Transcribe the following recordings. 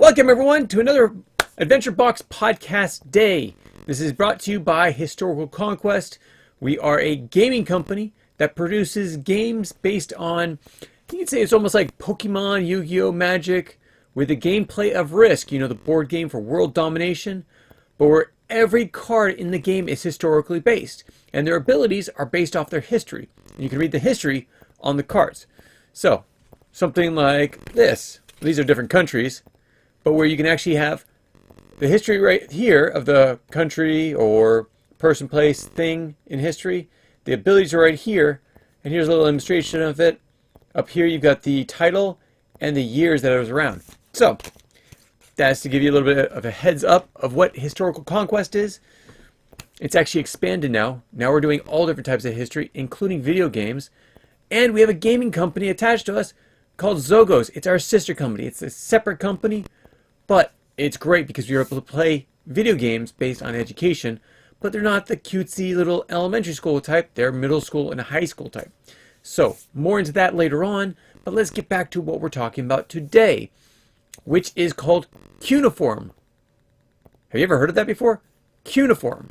Welcome everyone to another Adventure Box podcast day. This is brought to you by Historical Conquest. We are a gaming company that produces games based on, you can say it's almost like Pokemon, Yu-Gi-Oh, Magic, with the gameplay of Risk, the board game for world domination, but where every card in the game is historically based, and their abilities are based off their history. And you can read the history on the cards. So, something like this. These are different countries, but where you can actually have the history right here of the country or person, place, thing in history. The abilities are right here, and here's a little demonstration of it. Up here you've got the title and the years that it was around. So, that's to give you a little bit of a heads up of what Historical Conquest is. It's actually expanded now. Now we're doing all different types of history, including video games. And we have a gaming company attached to us called Zogos. It's our sister company. It's a separate company, but it's great because you're able to play video games based on education, but they're not the cutesy little elementary school type. They're middle school and high school type. So, more into that later on, but let's get back to what we're talking about today, which is called cuneiform. Have you ever heard of that before? Cuneiform.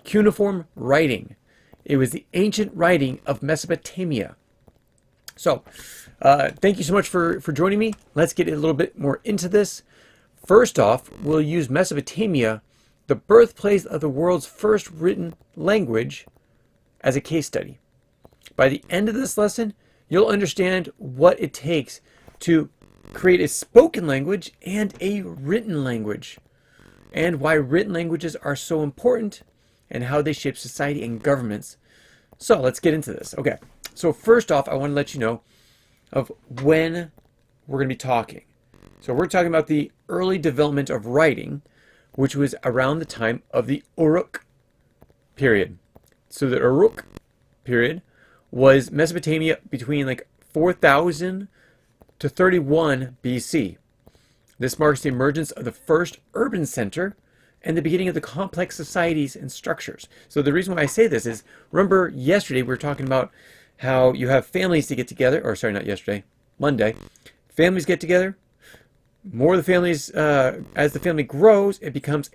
Cuneiform writing. It was the ancient writing of Mesopotamia. So, thank you so much for joining me. Let's get a little bit more into this. First off, we'll use Mesopotamia, the birthplace of the world's first written language, as a case study. By the end of this lesson, you'll understand what it takes to create a spoken language and a written language, and why written languages are so important and how they shape society and governments. So let's get into this. Okay, so first off, I want to let you know of when we're going to be talking. So we're talking about the early development of writing, which was around the time of the Uruk Period. So the Uruk Period was Mesopotamia between like 4000 to 31 BC. This marks the emergence of the first urban center and the beginning of the complex societies and structures. So the reason why I say this is, remember yesterday we were talking about how you have families to get together, or sorry, not yesterday, Monday. Families get together. More of the families, as the family grows, it becomes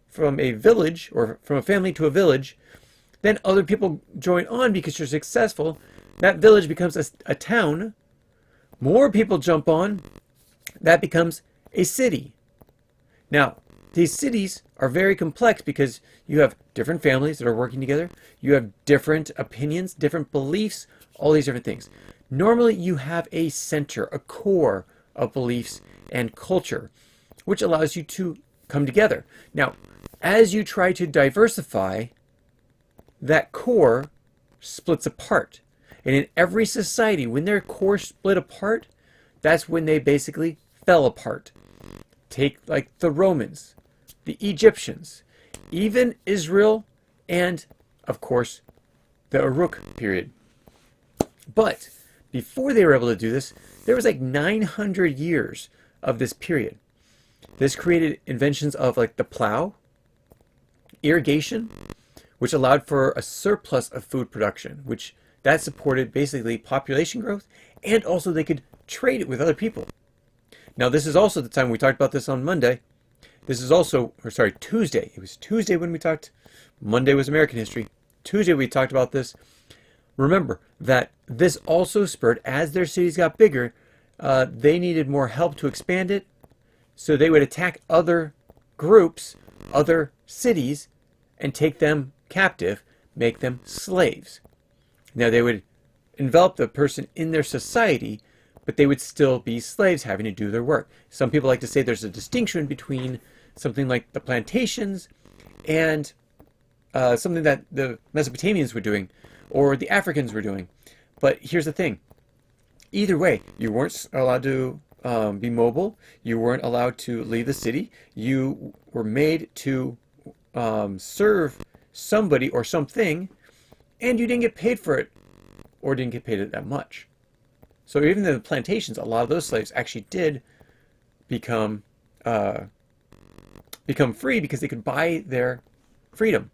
from a village, or from a family to a village. Then other people join on because you're successful. That village becomes a town. More people jump on. That becomes a city. Now, these cities are very complex because you have different families that are working together. You have different opinions, different beliefs, all these different things. Normally, you have a center, a core of beliefs and culture, which allows you to come together. Now, as you try to diversify, that core splits apart. And in every society, when their core split apart, that's when they basically fell apart. Take like the Romans, the Egyptians, even Israel, and of course, the Uruk period. But before they were able to do this, there was like 900 years of this period. This created inventions of like the plow, irrigation, which allowed for a surplus of food production, which that supported basically population growth, and also they could trade it with other people. Now this is also the time we talked about this on Monday. This is also, or sorry, Tuesday. It was Tuesday when we talked. Monday was American history. Tuesday we talked about this. Remember that this also spurred, as their cities got bigger, they needed more help to expand it. So they would attack other groups, other cities, and take them captive, make them slaves. Now they would envelop the person in their society, but they would still be slaves having to do their work. Some people like to say there's a distinction between something like the plantations and something that the Mesopotamians were doing or the Africans were doing. But here's the thing. Either way, you weren't allowed to be mobile. You weren't allowed to leave the city. You were made to serve somebody or something, and you didn't get paid for it, or didn't get paid that much. So even in the plantations, a lot of those slaves actually did become free because they could buy their freedom.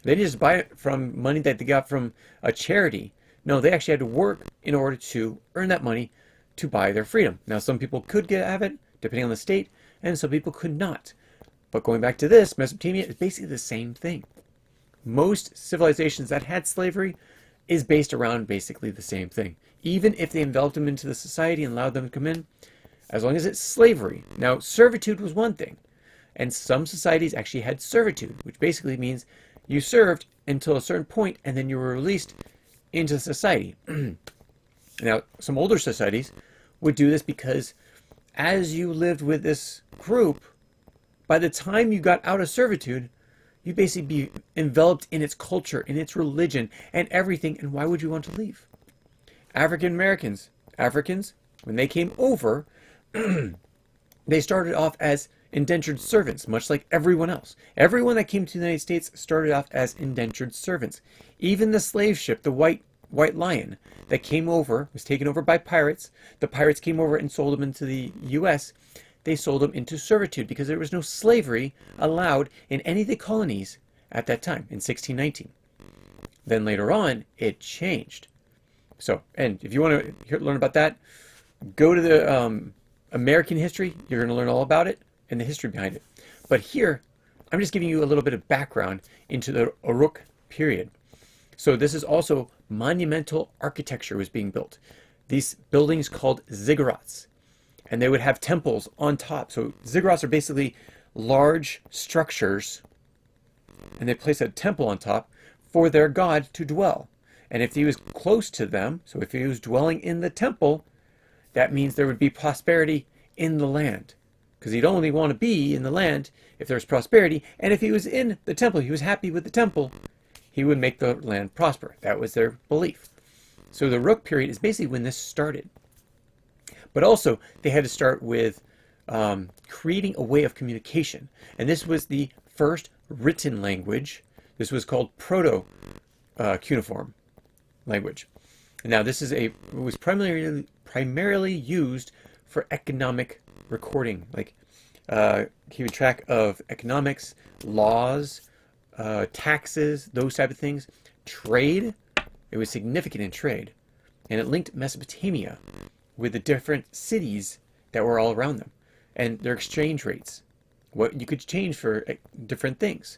They didn't just buy it from money that they got from a charity. No, they actually had to work in order to earn that money to buy their freedom. Now, some people could have it, depending on the state, and some people could not. But going back to this, Mesopotamia is basically the same thing. Most civilizations that had slavery is based around basically the same thing. Even if they enveloped them into the society and allowed them to come in, as long as it's slavery. Now, servitude was one thing. And some societies actually had servitude, which basically means you served until a certain point and then you were released into society. Now, some older societies would do this because as you lived with this group, by the time you got out of servitude, you'd basically be enveloped in its culture, in its religion, and everything. And why would you want to leave? Africans, when they came over, they started off as indentured servants, much like everyone else. Everyone that came to the United States started off as indentured servants. Even the slave ship, the White Lion, that came over, was taken over by pirates. The pirates came over and sold them into the U.S. They sold them into servitude because there was no slavery allowed in any of the colonies at that time, in 1619. Then later on, it changed. So, and if you want to learn about that, go to the American history. You're going to learn all about it and the history behind it. But here, I'm just giving you a little bit of background into the Uruk period. So this is also monumental architecture was being built. These buildings called ziggurats, and they would have temples on top. So ziggurats are basically large structures, and they place a temple on top for their god to dwell. And if he was close to them, so if he was dwelling in the temple, that means there would be prosperity in the land. Because he'd only want to be in the land if there's prosperity. And if he was in the temple, he was happy with the temple, he would make the land prosper. That was their belief. So the Uruk period is basically when this started. But also, they had to start with creating a way of communication. And this was the first written language. This was called Proto-Cuneiform language. Now, this is it was primarily used for economic recording, like keeping track of economics, laws, taxes, those type of things. Trade, it was significant in trade, and it linked Mesopotamia with the different cities that were all around them and their exchange rates, what you could change for different things,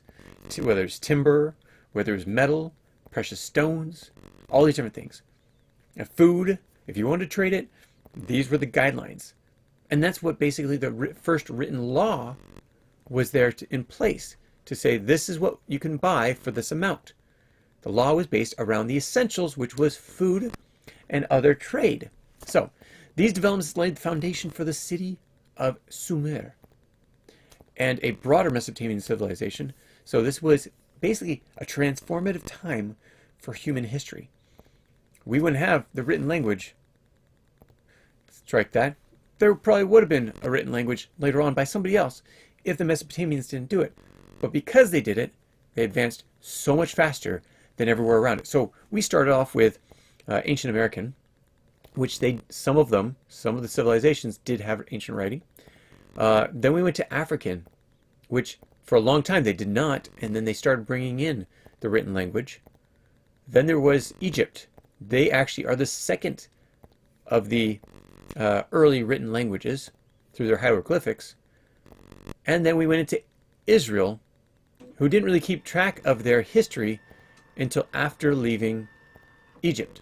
whether it's timber, whether it's metal, precious stones, all these different things. Now, food, if you wanted to trade it, these were the guidelines. And that's what basically the first written law was there in place to say this is what you can buy for this amount. The law was based around the essentials, which was food and other trade. So these developments laid the foundation for the city of Sumer and a broader Mesopotamian civilization. So this was basically a transformative time for human history. We wouldn't have the written language. Strike that. There probably would have been a written language later on by somebody else if the Mesopotamians didn't do it. But because they did it, they advanced so much faster than everywhere around it. So we started off with ancient American, which some of the civilizations did have ancient writing. Then we went to African, which for a long time they did not, and then they started bringing in the written language. Then there was Egypt. They actually are the second of the early written languages through their hieroglyphics. And then we went into Israel, who didn't really keep track of their history until after leaving Egypt.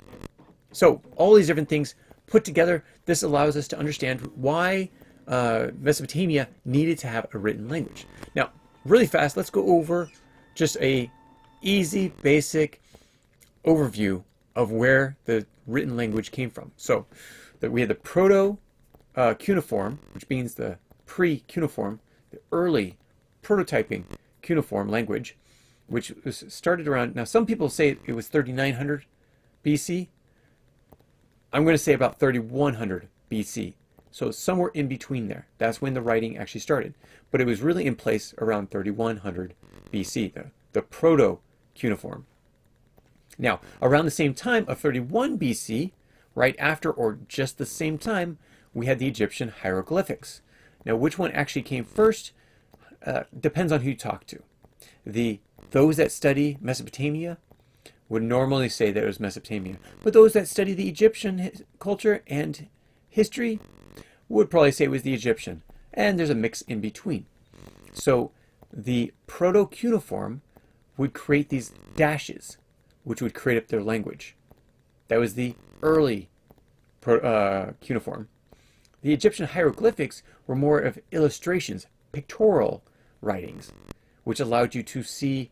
So all these different things put together, this allows us to understand why Mesopotamia needed to have a written language. Now, really fast, let's go over just a easy, basic overview of where the written language came from. So that we had the Proto-Cuneiform, which means the pre-Cuneiform, the early prototyping cuneiform language, which was started around, now some people say it was 3900 BC. I'm going to say about 3100 BC. So somewhere in between there. That's when the writing actually started. But it was really in place around 3100 BC, the Proto-Cuneiform. Now, around the same time of 31 BC, right after or just the same time, we had the Egyptian hieroglyphics. Now, which one actually came first depends on who you talk to. Those that study Mesopotamia would normally say that it was Mesopotamia, but those that study the Egyptian culture and history would probably say it was the Egyptian. and there's a mix in between. So the proto-cuneiform would create these dashes, which would create up their language. That was the early cuneiform. The Egyptian hieroglyphics were more of illustrations, pictorial writings, which allowed you to see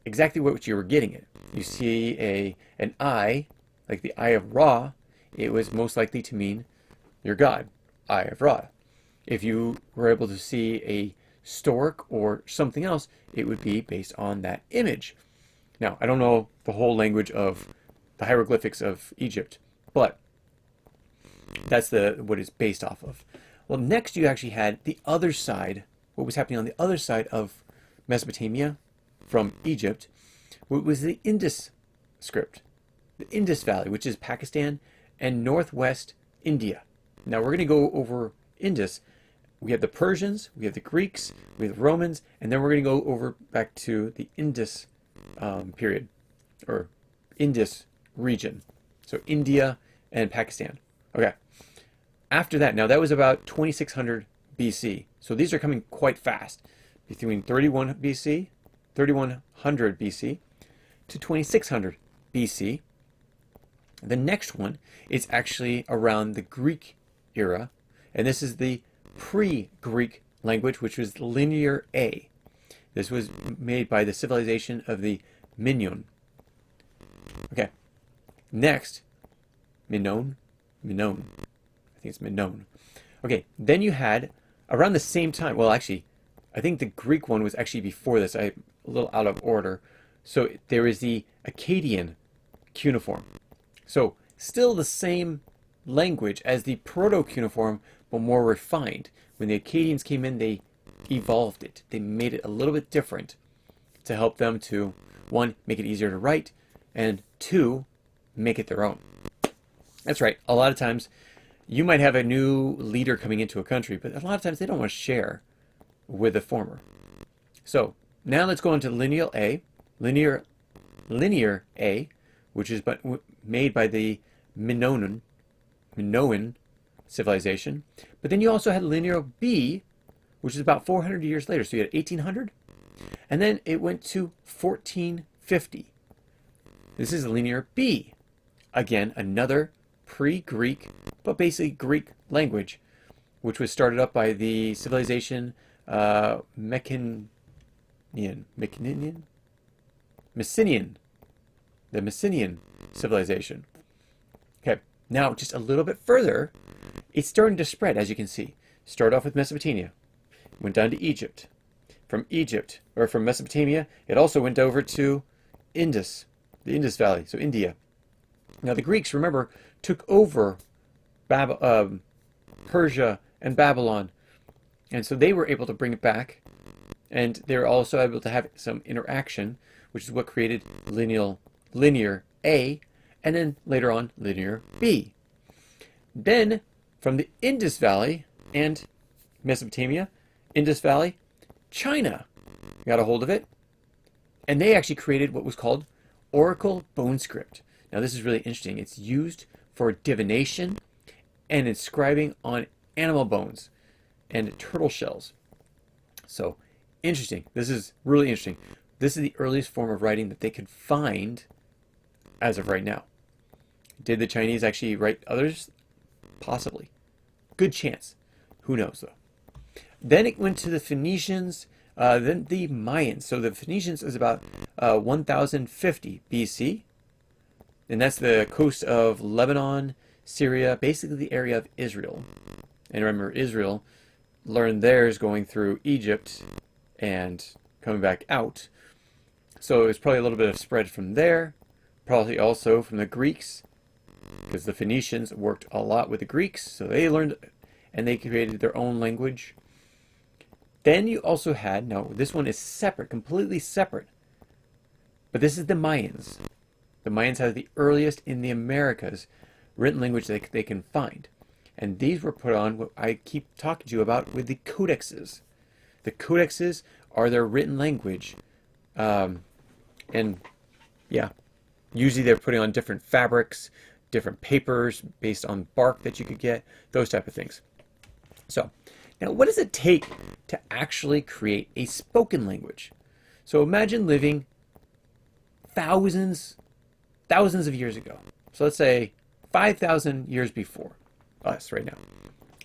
exactly what you were getting at. You see an eye, like the Eye of Ra, it was most likely to mean your god, Eye of Ra. If you were able to see a stork or something else, it would be based on that image. Now, I don't know the whole language of the hieroglyphics of Egypt, but that's what it's based off of. Well, next you actually had the other side, what was happening on the other side of Mesopotamia from Egypt, what was the Indus script, the Indus Valley, which is Pakistan and northwest India. Now we're going to go over Indus. We have the Persians, we have the Greeks, we have the Romans, and then we're going to go over back to the Indus period, or Indus region. So India and Pakistan. Okay. After that, now that was about 2600 BC. So these are coming quite fast. Between 3100 BC to 2600 BC. The next one is actually around the Greek era, and this is the pre-Greek language, which was Linear A. This was made by the civilization of the Minoan. Okay. Next, Minoan. I think it's Minoan. Okay, then you had around the same time, well actually, I think the Greek one was actually before this. I'm a little out of order. So there is the Akkadian cuneiform. So still the same language as the proto-cuneiform, but more refined. When the Akkadians came in, they evolved it. They made it a little bit different to help them to, one, make it easier to write, and two, make it their own. That's right. A lot of times you might have a new leader coming into a country, but a lot of times they don't want to share with the former. So now let's go into Linear A, Linear A, which is made by the Minoan civilization. But then you also had Linear B, which is about 400 years later. So you had 1800, and then it went to 1450. This is Linear B. Again, another pre-Greek, but basically Greek language, which was started up by the civilization Messenian, the Messenian civilization. Okay, now just a little bit further, it's starting to spread, as you can see. Started off with Mesopotamia, went down to Egypt. From Egypt, or from Mesopotamia, it also went over to Indus, the Indus Valley, so India. Now the Greeks, remember, took over Persia and Babylon, and so they were able to bring it back, and they were also able to have some interaction, which is what created Linear A, and then later on Linear B. Then from the Indus Valley and Mesopotamia, Indus Valley, China got a hold of it, and they actually created what was called Oracle Bone Script. Now this is really interesting. It's used for divination and inscribing on animal bones and turtle shells. So interesting. This is really interesting. This is the earliest form of writing that they could find as of right now. Did the Chinese actually write others? Possibly. Good chance. Who knows though. Then it went to the Phoenicians, then the Mayans. So the Phoenicians is about 1050 BC. And that's the coast of Lebanon, Syria, basically the area of Israel. And remember, Israel learned theirs going through Egypt and coming back out. So it's probably a little bit of spread from there. Probably also from the Greeks, because the Phoenicians worked a lot with the Greeks. So they learned and they created their own language. Then you also had, now this one is separate, completely separate. But this is the Mayans. The Mayans have the earliest in the Americas written language that they can find. And these were put on what I keep talking to you about with the codexes. The codexes are their written language. And yeah, usually they're putting on different fabrics, different papers based on bark that you could get, those type of things. So Now, what does it take to actually create a spoken language? So imagine living thousands of years ago. So let's say 5,000 years before us right now.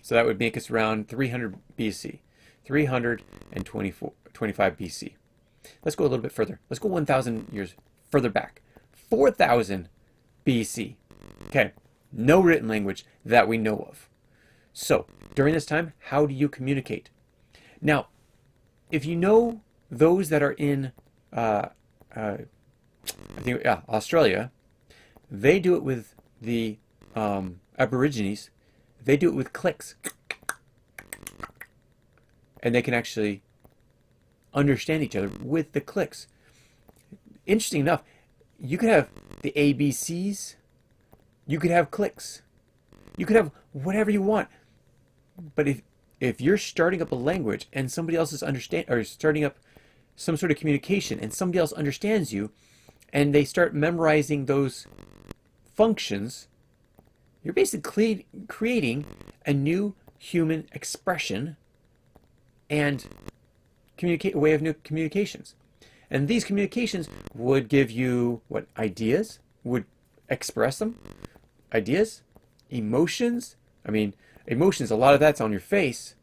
So that would make us around 300 BC, 325 BC. Let's go a little bit further. Let's go 1,000 years further back. 4,000 BC. Okay, no written language that we know of. So during this time, how do you communicate? Now, if you know those that are in Australia, they do it with the Aborigines. They do it with clicks. And they can actually understand each other with the clicks. Interesting enough, you could have the ABCs, you could have clicks, you could have whatever you want. But if you're starting up a language and somebody else is starting up some sort of communication and somebody else understands you and they start memorizing those functions, you're basically creating a new human expression and a way of new communications. And these communications would give you what? Ideas, would express them. Ideas, emotions. I mean, emotions, a lot of that's on your face,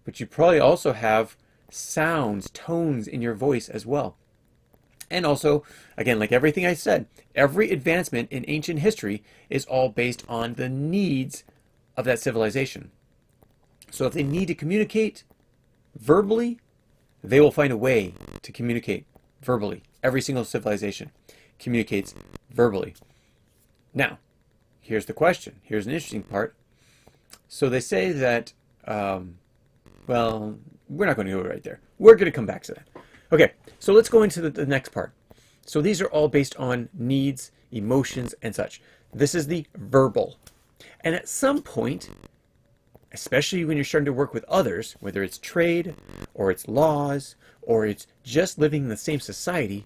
but you probably also have sounds, tones in your voice as well. And also, again, like everything I said, every advancement in ancient history is all based on the needs of that civilization. So if they need to communicate verbally, they will find a way to communicate verbally. Every single civilization communicates verbally. Now, here's the question. Here's an interesting part. So they say that, well, we're not going to go right there. We're going to come back to that. Okay, so let's go into the next part. So these are all based on needs, emotions, and such. This is the verbal. And at some point, especially when you're starting to work with others, whether it's trade, or it's laws, or it's just living in the same society,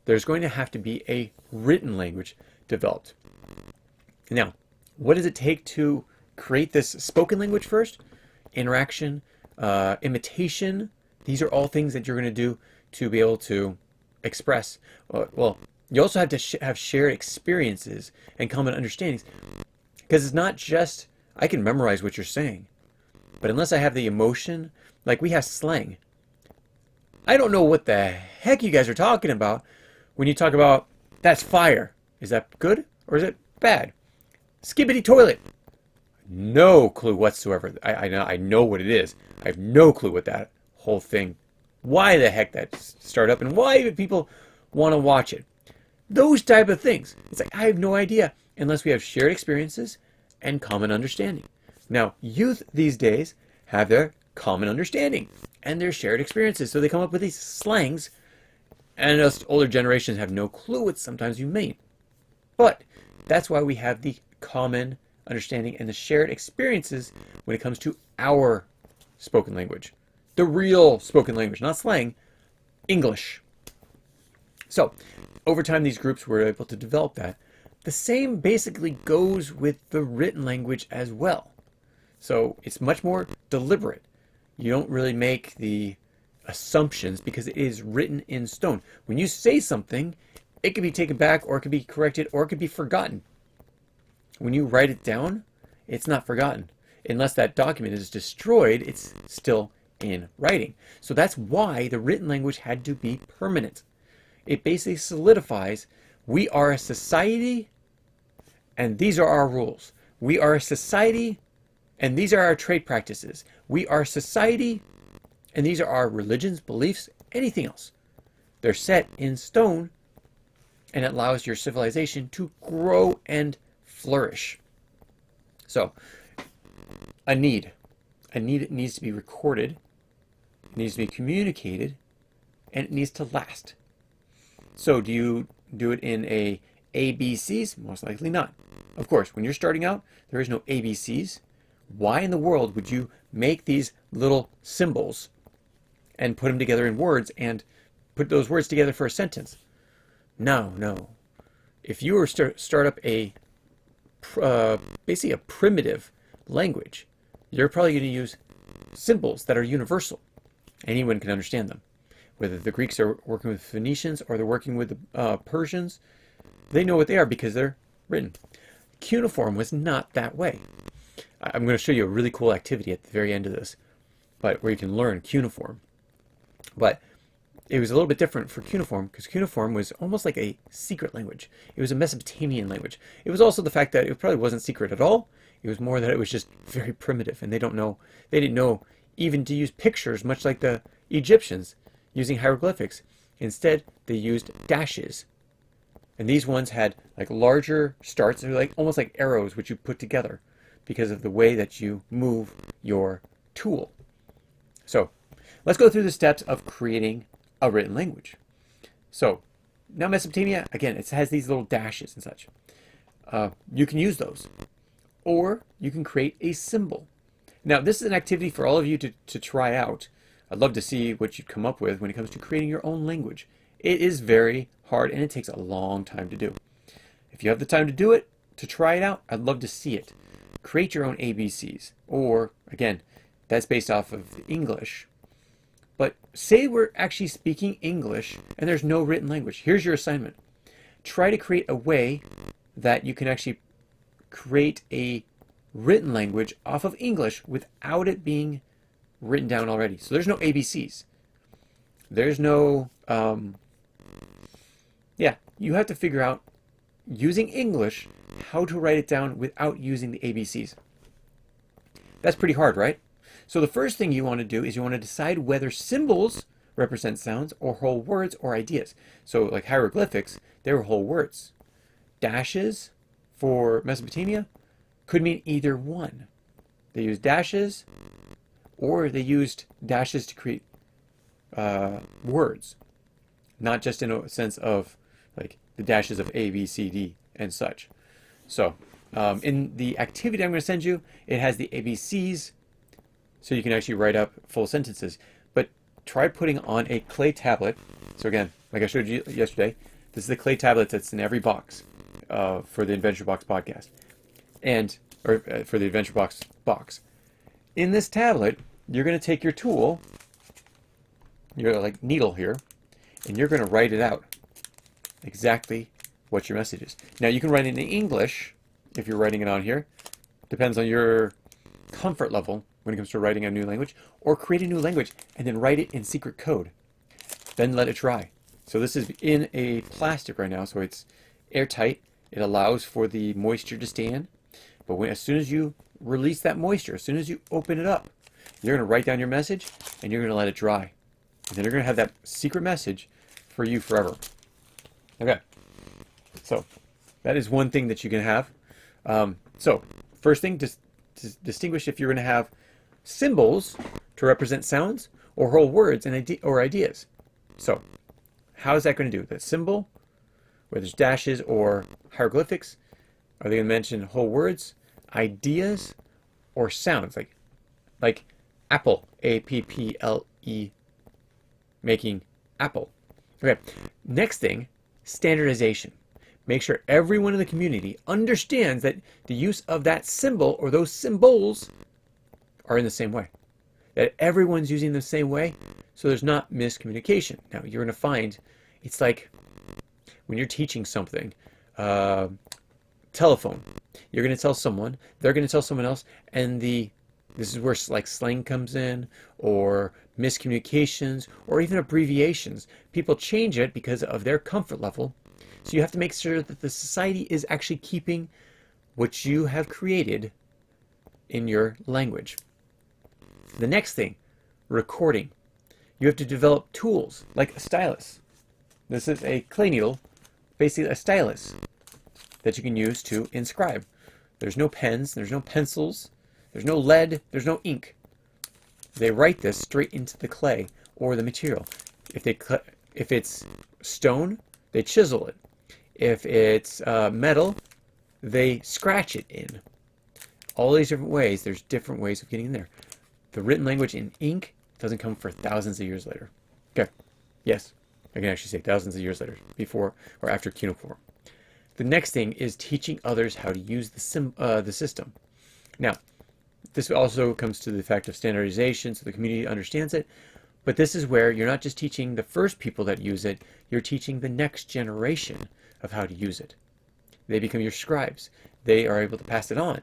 there's going to have to be a written language developed. Now, what does it take to create this spoken language first? Interaction, imitation. These are all things that you're going to do to be able to express. Well, you also have to have shared experiences and common understandings. Because it's not just, I can memorize what you're saying, but unless I have the emotion, like we have slang. I don't know what the heck you guys are talking about when you talk about, that's fire. Is that good or is it bad? Skibbity toilet. No clue whatsoever. I know what it is. I have no clue what that whole thing, why the heck that started up and why people want to watch it. Those type of things. It's like, I have no idea unless we have shared experiences and common understanding. Now, youth these days have their common understanding and their shared experiences. So they come up with these slangs, and us older generations have no clue what sometimes you mean. But that's why we have the common understanding and the shared experiences when it comes to our spoken language. The real spoken language, not slang, English. So, over time, these groups were able to develop that. The same basically goes with the written language as well. So, it's much more deliberate. You don't really make the assumptions because it is written in stone. When you say something, it can be taken back, or it can be corrected, or it could be forgotten. When you write it down, it's not forgotten. Unless that document is destroyed, it's still in writing. So that's why the written language had to be permanent. It basically solidifies, we are a society and these are our rules. We are a society and these are our trade practices. We are a society and these are our religions, beliefs, anything else. They're set in stone, and it allows your civilization to grow and flourish. So, a need needs to be recorded, it needs to be communicated, and it needs to last. So do you do it in a ABCs? Most likely not. Of course, when you're starting out, there is no ABCs. Why in the world would you make these little symbols and put them together in words and put those words together for a sentence? No. If you were start up a basically a primitive language, you're probably going to use symbols that are universal. Anyone can understand them. Whether the Greeks are working with Phoenicians or they're working with the Persians, they know what they are because they're written. Cuneiform was not that way. I'm going to show you a really cool activity at the very end of this, but where you can learn cuneiform. But it was a little bit different for cuneiform because cuneiform was almost like a secret language. It was a Mesopotamian language. It was also the fact that it probably wasn't secret at all. It was more that it was just very primitive, and they didn't know even to use pictures, much like the Egyptians using hieroglyphics. Instead, they used dashes. And these ones had like larger starts. They're like almost like arrows which you put together because of the way that you move your tool. So let's go through the steps of creating a written language. So now Mesopotamia, again, it has these little dashes and such. You can use those. Or you can create a symbol. Now this is an activity for all of you to try out. I'd love to see what you come up with when it comes to creating your own language. It is very hard and it takes a long time to do. If you have the time to do it, to try it out, I'd love to see it. Create your own ABCs. Or, again, that's based off of English. But say we're actually speaking English and there's no written language. Here's your assignment. Try to create a way that you can actually create a written language off of English without it being written down already. So there's no ABCs. There's no, you have to figure out, using English, how to write it down without using the ABCs. That's pretty hard, right? So the first thing you want to do is you want to decide whether symbols represent sounds or whole words or ideas. So like hieroglyphics, they were whole words. Dashes for Mesopotamia could mean either one. They used dashes or they used dashes to create words, not just in a sense of like the dashes of A, B, C, D, and such. So in the activity I'm going to send you, it has the ABCs, so you can actually write up full sentences. But try putting on a clay tablet. So again, like I showed you yesterday, this is the clay tablet that's in every box for the Adventure Box podcast, or for the Adventure Box box. In this tablet, you're going to take your tool, your like needle here, and you're going to write it out exactly what your message is. Now you can write it in English if you're writing it on here. Depends on your comfort level when it comes to writing a new language, or create a new language and then write it in secret code. Then let it dry. So this is in a plastic right now, so it's airtight. It allows for the moisture to stay in. But as soon as you release that moisture, as soon as you open it up, you're going to write down your message and you're going to let it dry. And then you're going to have that secret message for you forever. Okay. So that is one thing that you can have. So first thing, to distinguish if you're going to have symbols to represent sounds or whole words and or ideas. So how is that going to do? The symbol, whether it's dashes or hieroglyphics, are they going to mention whole words, ideas, or sounds? Like apple, A-P-P-L-E, making apple. Okay, next thing, standardization. Make sure everyone in the community understands that the use of that symbol or those symbols are in the same way. That everyone's using the same way, so there's not miscommunication. Now, you're going to find, it's like when you're teaching something, telephone. You're going to tell someone, they're going to tell someone else, and this is where like slang comes in, or miscommunications, or even abbreviations. People change it because of their comfort level. So you have to make sure that the society is actually keeping what you have created in your language. The next thing, recording. You have to develop tools like a stylus. This is a clay needle, basically a stylus that you can use to inscribe. There's no pens, there's no pencils, there's no lead, there's no ink. They write this straight into the clay or the material. If it's stone, they chisel it. If it's metal, they scratch it in. All these different ways, there's different ways of getting in there. The written language in ink doesn't come for thousands of years later. Okay, yes, I can actually say thousands of years later, before or after cuneiform. The next thing is teaching others how to use the system. Now, This also comes to the fact of standardization, so the community understands it. But this is where you're not just teaching the first people that use it, you're teaching the next generation of how to use it. They become your scribes. They are able to pass it on.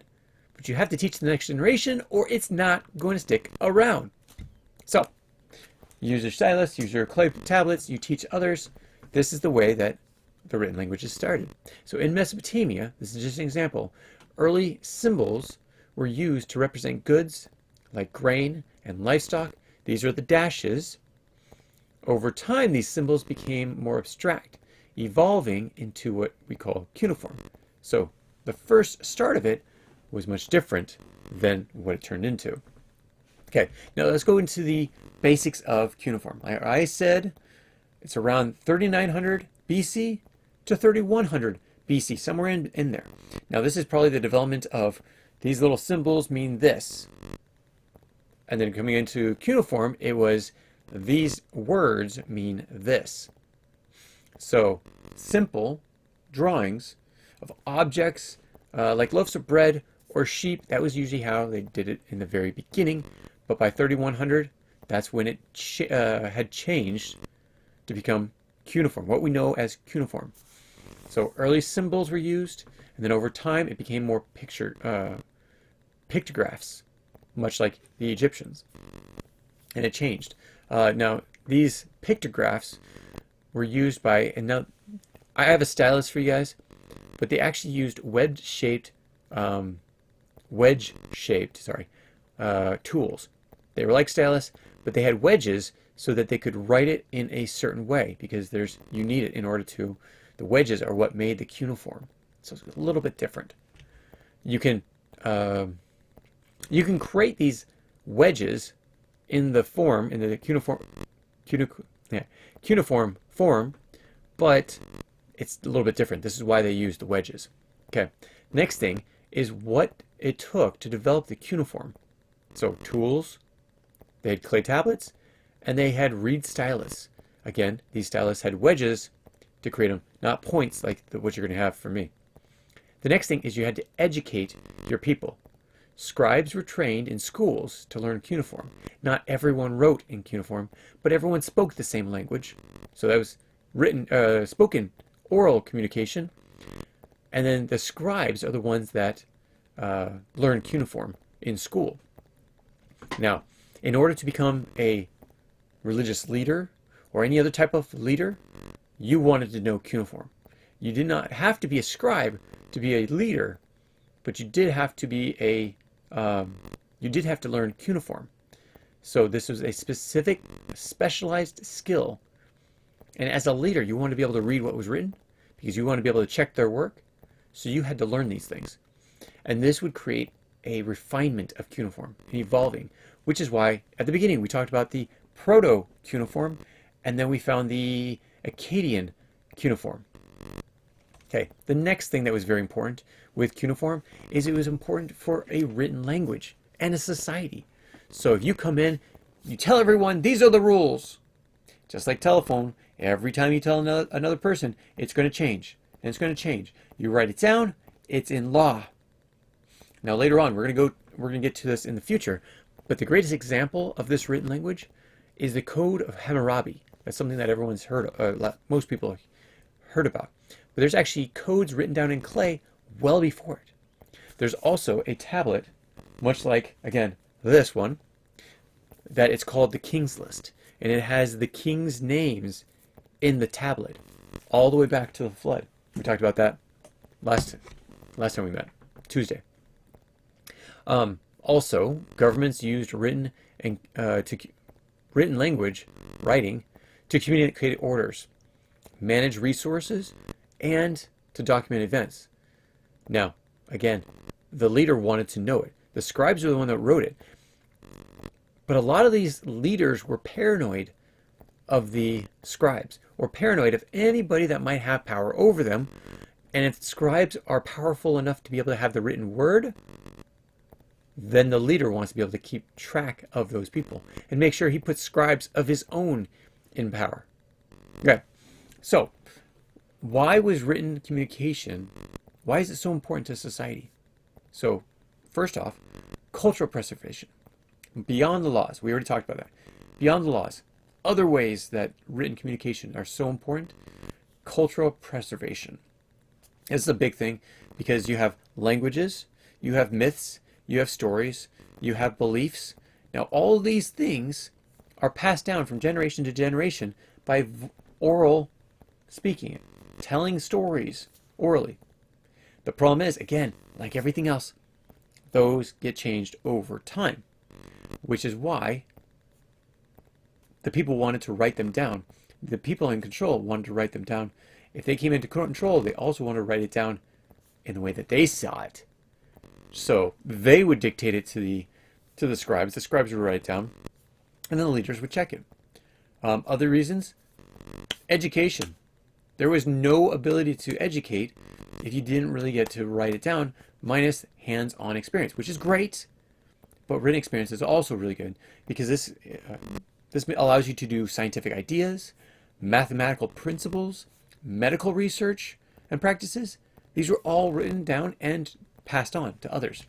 But you have to teach the next generation or it's not going to stick around. So, use your stylus, use your clay tablets, you teach others. This is the way that the written language is started. So in Mesopotamia, this is just an example, early symbols were used to represent goods like grain and livestock. These are the dashes. Over time, these symbols became more abstract, evolving into what we call cuneiform. So the first start of it was much different than what it turned into. Okay, now let's go into the basics of cuneiform. I said it's around 3900 BC to 3100 BC, somewhere in there. Now this is probably the development of these little symbols mean this. And then coming into cuneiform, it was these words mean this. So simple drawings of objects like loaves of bread or sheep, that was usually how they did it in the very beginning. But by 3100, that's when it had changed to become cuneiform, what we know as cuneiform. So early symbols were used, and then over time it became more pictographs, much like the Egyptians, and it changed. Now these pictographs were used by, and now I have a stylus for you guys, but they actually used wedge-shaped tools. They were like stylus, but they had wedges so that they could write it in a certain way, because you need it in order to. The wedges are what made the cuneiform, so it's a little bit different. You can create these wedges in the cuneiform form, but it's a little bit different. This is why they use the wedges. Okay. Next thing is what it took to develop the cuneiform. So tools, they had clay tablets, and they had reed stylus. Again, these stylus had wedges to create them, not points like what you're going to have for me. The next thing is you had to educate your people. Scribes were trained in schools to learn cuneiform. Not everyone wrote in cuneiform, but everyone spoke the same language. So that was spoken oral communication. And then the scribes are the ones that learn cuneiform in school. Now, in order to become a religious leader or any other type of leader, you wanted to know cuneiform. You did not have to be a scribe to be a leader, but you did have to be you did have to learn cuneiform. So this was a specific, specialized skill. And as a leader, you want to be able to read what was written because you want to be able to check their work. So you had to learn these things. And this would create a refinement of cuneiform, evolving, which is why at the beginning we talked about the proto-cuneiform, and then we found the Akkadian cuneiform. Okay, the next thing that was very important with cuneiform is it was important for a written language and a society. So if you come in, you tell everyone, these are the rules. Just like telephone, every time you tell another person, it's going to change. And it's going to change. You write it down, it's in law. Now later on, we're going to get to this in the future, but the greatest example of this written language is the Code of Hammurabi. That's something that everyone's heard of, most people have heard about. But there's actually codes written down in clay well before it. There's also a tablet, much like, again, this one, that it's called the King's List. And it has the king's names in the tablet, all the way back to the flood. We talked about that last time we met, Tuesday. Also, governments used written language, writing, to communicate orders, manage resources, and to document events. Now, again, the leader wanted to know it. The scribes were the one that wrote it. But a lot of these leaders were paranoid of the scribes, or paranoid of anybody that might have power over them. And if scribes are powerful enough to be able to have the written word, then the leader wants to be able to keep track of those people and make sure he puts scribes of his own in power. Okay, so why was written communication, why is it so important to society? So first off, Cultural preservation. Beyond the laws. We already talked about that. Beyond the laws. Other ways that written communication are so important. Cultural preservation. This is a big thing because you have languages, you have myths, you have stories, you have beliefs. Now all these things are passed down from generation to generation by oral speaking, telling stories orally. The problem is, again, like everything else, those get changed over time, which is why the people wanted to write them down. The people in control wanted to write them down. If they came into control, they also wanted to write it down in the way that they saw it. So they would dictate it to the scribes. The scribes would write it down, and then the leaders would check it. Other reasons, education. There was no ability to educate if you didn't really get to write it down, minus hands-on experience, which is great, but written experience is also really good because this allows you to do scientific ideas, mathematical principles, medical research and practices. These were all written down and passed on to others.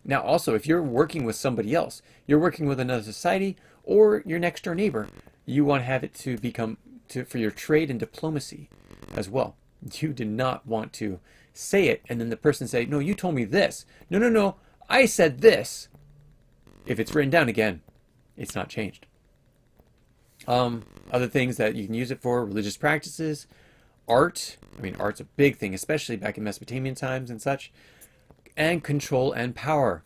Now also, if you're working with somebody else, you're working with another society or your next door neighbor, you want to have it to become for your trade and diplomacy as well. You did not want to say it and then the person say, no, you told me this. No, I said this. If it's written down again, it's not changed. Other things that you can use it for, religious practices, art. I mean, art's a big thing, especially back in Mesopotamian times and such. And control and power.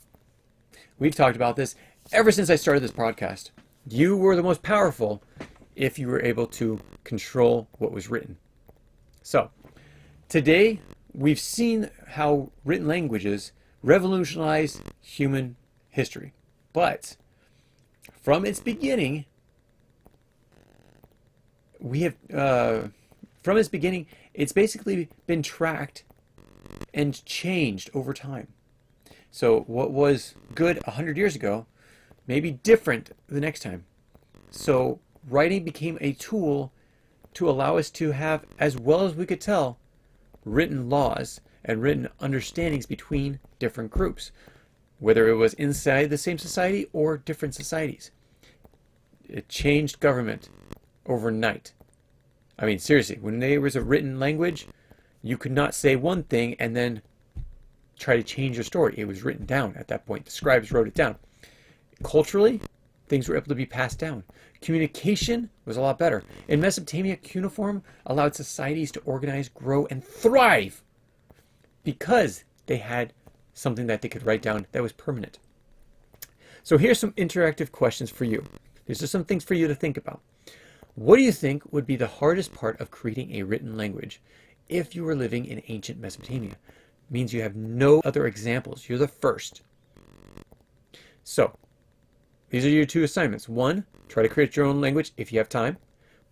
We've talked about this ever since I started this podcast. You were the most powerful if you were able to control what was written. So, today we've seen how written languages revolutionized human history. But from its beginning, it's basically been tracked and changed over time. So what was good 100 years ago may be different the next time. So writing became a tool to allow us to have, as well as we could tell, written laws and written understandings between different groups, whether it was inside the same society or different societies. It changed government overnight. I mean, seriously, when there was a written language, you could not say one thing and then try to change your story. It was written down at that point. The scribes wrote it down. Culturally, things were able to be passed down. Communication was a lot better. In Mesopotamia, cuneiform allowed societies to organize, grow, and thrive because they had something that they could write down that was permanent. So here's some interactive questions for you. These are some things for you to think about. What do you think would be the hardest part of creating a written language if you were living in ancient Mesopotamia? It means you have no other examples. You're the first. So, these are your two assignments. One, try to create your own language if you have time.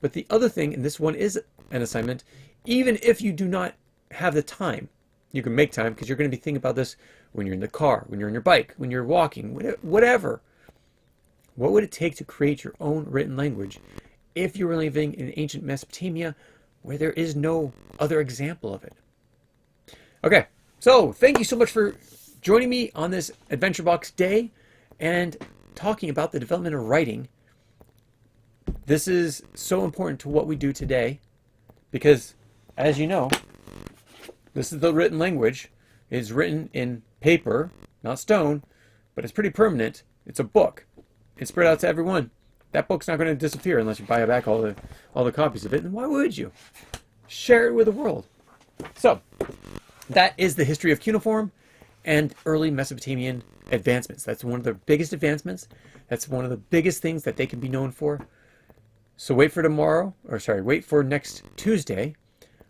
But the other thing, and this one is an assignment, even if you do not have the time, you can make time because you're going to be thinking about this when you're in the car, when you're on your bike, when you're walking, whatever. What would it take to create your own written language if you were living in ancient Mesopotamia where there is no other example of it? Okay, so thank you so much for joining me on this Adventure Box day and talking about the development of writing. This is so important to what we do today because, as you know, this is the written language. It's written in paper, not stone, but it's pretty permanent. It's a book. It's spread out to everyone. That book's not going to disappear unless you buy back all the copies of it. And why would you? Share it with the world. So, that is the history of cuneiform and early Mesopotamian advancements. That's one of the biggest advancements. That's one of the biggest things that they can be known for. So wait for next Tuesday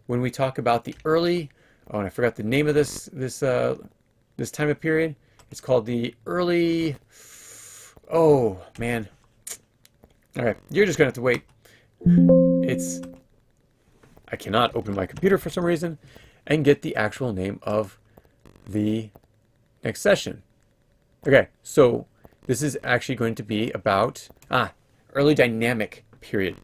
when we talk about the early, and I forgot the name of this time of period. It's called the early, oh man. All right, you're just gonna have to wait. I cannot open my computer for some reason and get the actual name of the next session. Okay, so this is actually going to be about early dynamic period.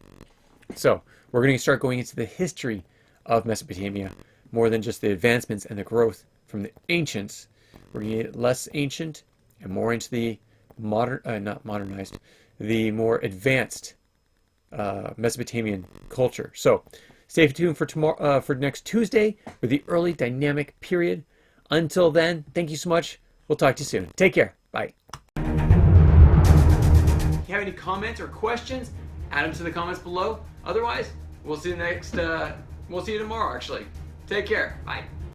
So we're going to start going into the history of Mesopotamia more than just the advancements and the growth from the ancients. We're going to get less ancient and more into the not modernized, the more advanced Mesopotamian culture. So stay tuned for tomorrow, for next Tuesday, with the early dynamic period. Until then, thank you so much. We'll talk to you soon. Take care. Bye. If you have any comments or questions, add them to the comments below. Otherwise, we'll see you tomorrow, actually. Take care. Bye.